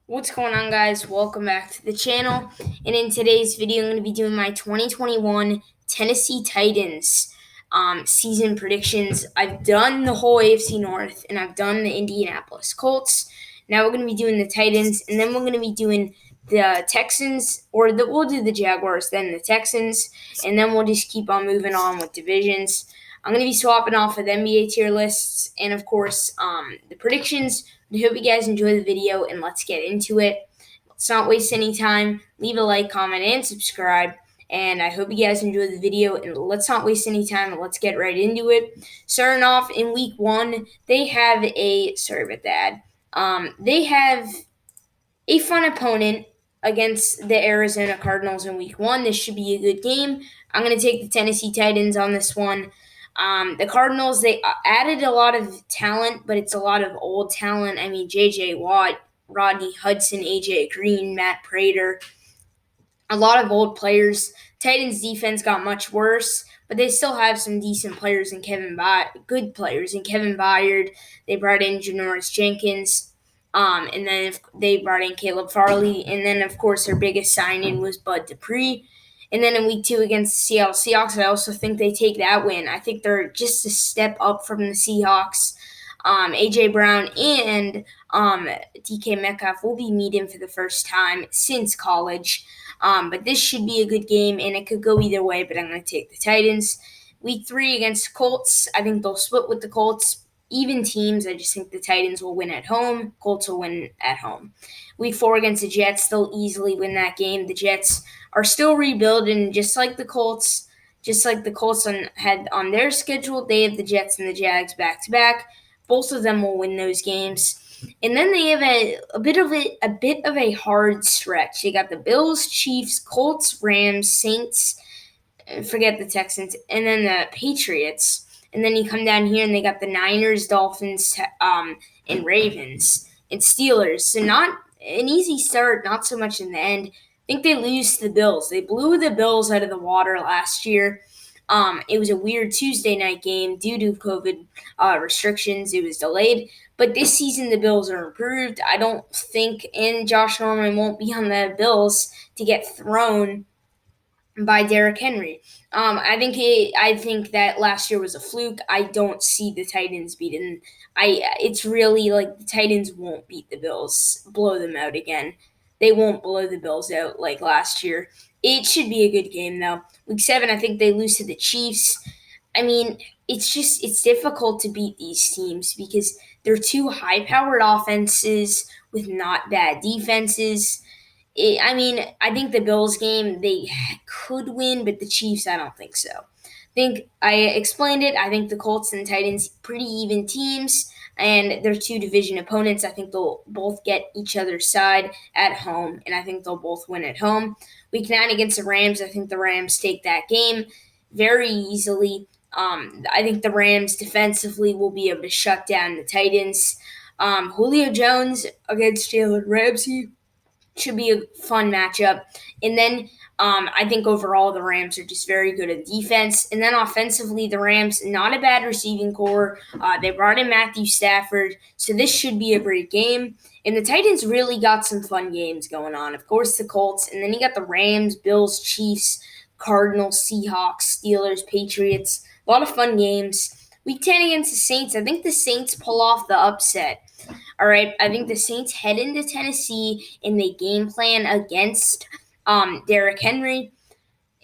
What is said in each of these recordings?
What's going on, guys? Welcome back to the channel. And in today's video, I'm going to be doing my 2021 Tennessee Titans season predictions. I've done the whole AFC North, and I've done the Indianapolis Colts. Now we're going to be doing the Titans, and then we're going to be doing the Texans, we'll do the Jaguars, then the Texans, and then we'll just keep on moving on with divisions. I'm going to be swapping off with NBA tier lists and, of course, the predictions. I hope you guys enjoy the video, and let's get into it. Let's not waste any time. Leave a like, comment, and subscribe. And I hope you guys enjoy the video, and let's not waste any time, and let's get right into it. Starting off in week one, they have they have a fun opponent against the Arizona Cardinals in week one. This should be a good game. I'm going to take the Tennessee Titans on this one. The Cardinals, they added a lot of talent, but it's a lot of old talent. I mean, J.J. Watt, Rodney Hudson, A.J. Green, Matt Prater, a lot of old players. Titans defense got much worse, but they still have some decent players in good players in Kevin Byard. They brought in Janoris Jenkins. And then they brought in Caleb Farley. And then, of course, their biggest signing was Bud Dupree. And then in week two against the Seattle Seahawks, I also think they take that win. I think they're just a step up from the Seahawks. A.J. Brown and DK Metcalf will be meeting for the first time since college. But this should be a good game, and it could go either way, but I'm going to take the Titans. Week three against the Colts, I think they'll split with the Colts. Even teams, I just think the Titans will win at home. Colts will win at home. Week four against the Jets, they'll easily win that game. The Jets are still rebuilding, just like the Colts. Just like the Colts had on their schedule, they have the Jets and the Jags back to back. Both of them will win those games. And then they have a bit of a hard stretch. They got the Bills, Chiefs, Colts, Rams, Saints, forget the Texans, and then the Patriots. And then you come down here and they got the Niners, Dolphins, and Ravens and Steelers. So not an easy start, not so much in the end. I think they lose to the Bills. They blew the Bills out of the water last year. It was a weird Tuesday night game due to COVID restrictions. It was delayed. But this season, the Bills are improved. I don't think, and Josh Norman won't be on the Bills to get thrown by Derrick Henry. I think that last year was a fluke. I don't see the Titans beating. It's really like the Titans won't beat the Bills, blow them out again. They won't blow the Bills out like last year. It should be a good game though. Week 7, I think they lose to the Chiefs. I mean, it's difficult to beat these teams because they're two high-powered offenses with not bad defenses. I think the Bills game they could win, but the Chiefs, I don't think so. I think I explained it. I think the Colts and Titans pretty even teams, and they're two division opponents. I think they'll both get each other's side at home, and I think they'll both win at home. Week 9 against the Rams, I think the Rams take that game very easily. I think the Rams defensively will be able to shut down the Titans. Julio Jones against Jalen Ramsey should be a fun matchup. And then I think overall the Rams are just very good at defense. And then offensively, the Rams, not a bad receiving core. They brought in Matthew Stafford, so this should be a great game. And the Titans really got some fun games going on. Of course, the Colts, and then you got the Rams, Bills, Chiefs, Cardinals, Seahawks, Steelers, Patriots. A lot of fun games. Week 10 against the Saints, I think the Saints pull off the upset. All right, I think the Saints head into Tennessee and they game plan against Derrick Henry.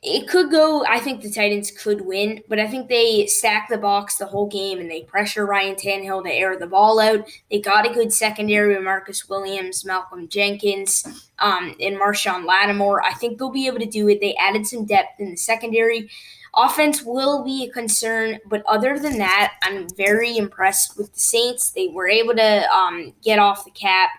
It could go. I think the Titans could win, but I think they stack the box the whole game and they pressure Ryan Tannehill to air the ball out. They got a good secondary with Marcus Williams, Malcolm Jenkins, and Marshawn Lattimore. I think they'll be able to do it. They added some depth in the secondary. Offense will be a concern, but other than that, I'm very impressed with the Saints. They were able to get off the cap.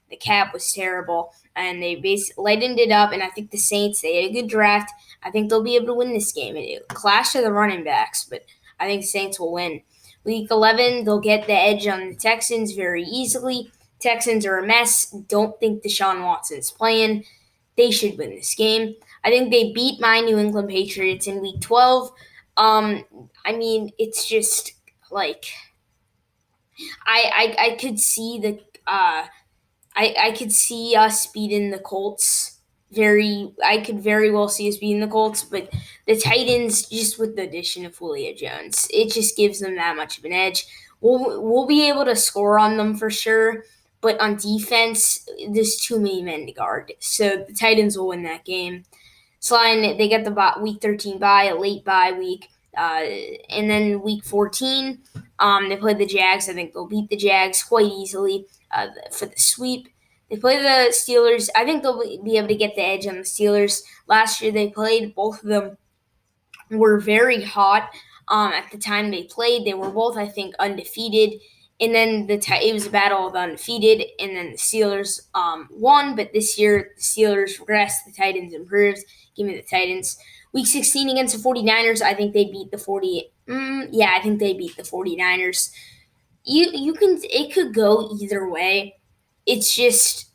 The cap was terrible, and they basically lightened it up. And I think the Saints, they had a good draft. I think they'll be able to win this game. It clash of the running backs, but I think the Saints will win. Week 11, they'll get the edge on the Texans very easily. Texans are a mess. Don't think Deshaun Watson's playing. They should win this game. I think they beat my New England Patriots in Week 12. It's just like I could see the I could see us beating the Colts. I could very well see us beating the Colts, but the Titans, just with the addition of Julio Jones, it just gives them that much of an edge. We'll be able to score on them for sure, but on defense, there's too many men to guard. So the Titans will win that game. Slime, they get the week 13 bye, a late bye week. And then week 14, they play the Jags. I think they'll beat the Jags quite easily for the sweep. They play the Steelers. I think they'll be able to get the edge on the Steelers. Last year they played. Both of them were very hot at the time they played. They were both, I think, undefeated. And then it was a battle of undefeated, and then the Steelers won. But this year, the Steelers regressed. The Titans improved. Give me the Titans. Week 16 against the 49ers, I think they beat the 40. Yeah, I think they beat the 49ers. It could go either way. It's just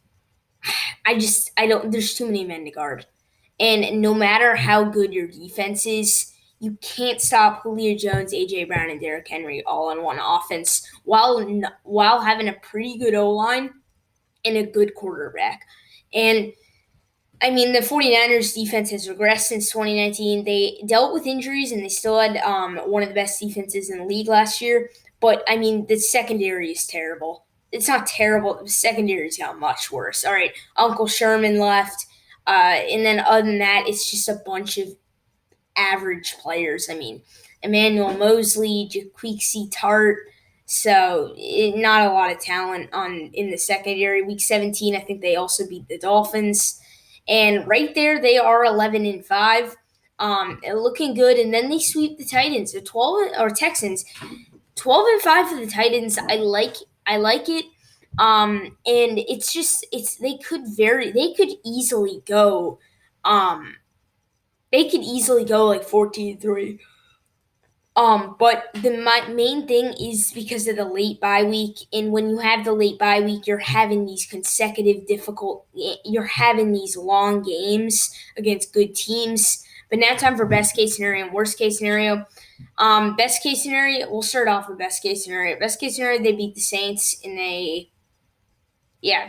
I don't. There's too many men to guard, and no matter how good your defense is, you can't stop Julio Jones, AJ Brown, and Derrick Henry all on one offense while having a pretty good O line and a good quarterback. And I mean, the 49ers defense has regressed since 2019. They dealt with injuries and they still had one of the best defenses in the league last year. But, I mean, the secondary is terrible. It's not terrible. The secondary's got much worse. All right, Uncle Sherman left. And then other than that, it's just a bunch of average players. I mean, Emmanuel Mosley, Jaquezie Tart. So not a lot of talent in the secondary. Week 17, I think they also beat the Dolphins. And right there, they are 11-5, looking good. And then they sweep the Titans, the 12 or Texans, 12-5 for the Titans. I like it. And they could easily go, like 14-3. But the main thing is because of the late bye week, and when you have the late bye week, you're having these you're having these long games against good teams. But now time for best case scenario and worst case scenario. Best case scenario, we'll start off with best case scenario. Best case scenario, they beat the Saints, and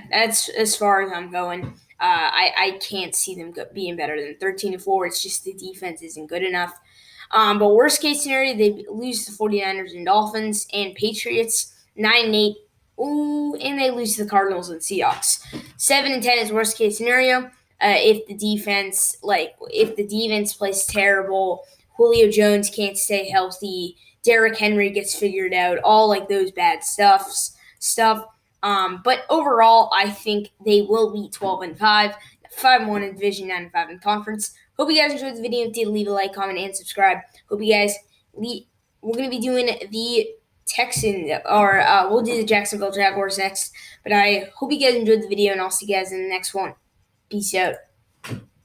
that's as far as I'm going. I can't see them being better than 13-4. It's just the defense isn't good enough. But worst case scenario, they lose to the 49ers and Dolphins and Patriots, 9-8. Ooh, and they lose to the Cardinals and Seahawks. 7-10 is worst case scenario. If the defense plays terrible, Julio Jones can't stay healthy, Derrick Henry gets figured out, all like those bad stuff. But overall, I think they will be 12-5, 5-1 in division, 9-5 in conference. Hope you guys enjoyed the video. If you did, leave a like, comment, and subscribe. Hope you guys. We're gonna be doing the we'll do the Jacksonville Jaguars next. But I hope you guys enjoyed the video, and I'll see you guys in the next one. Peace out.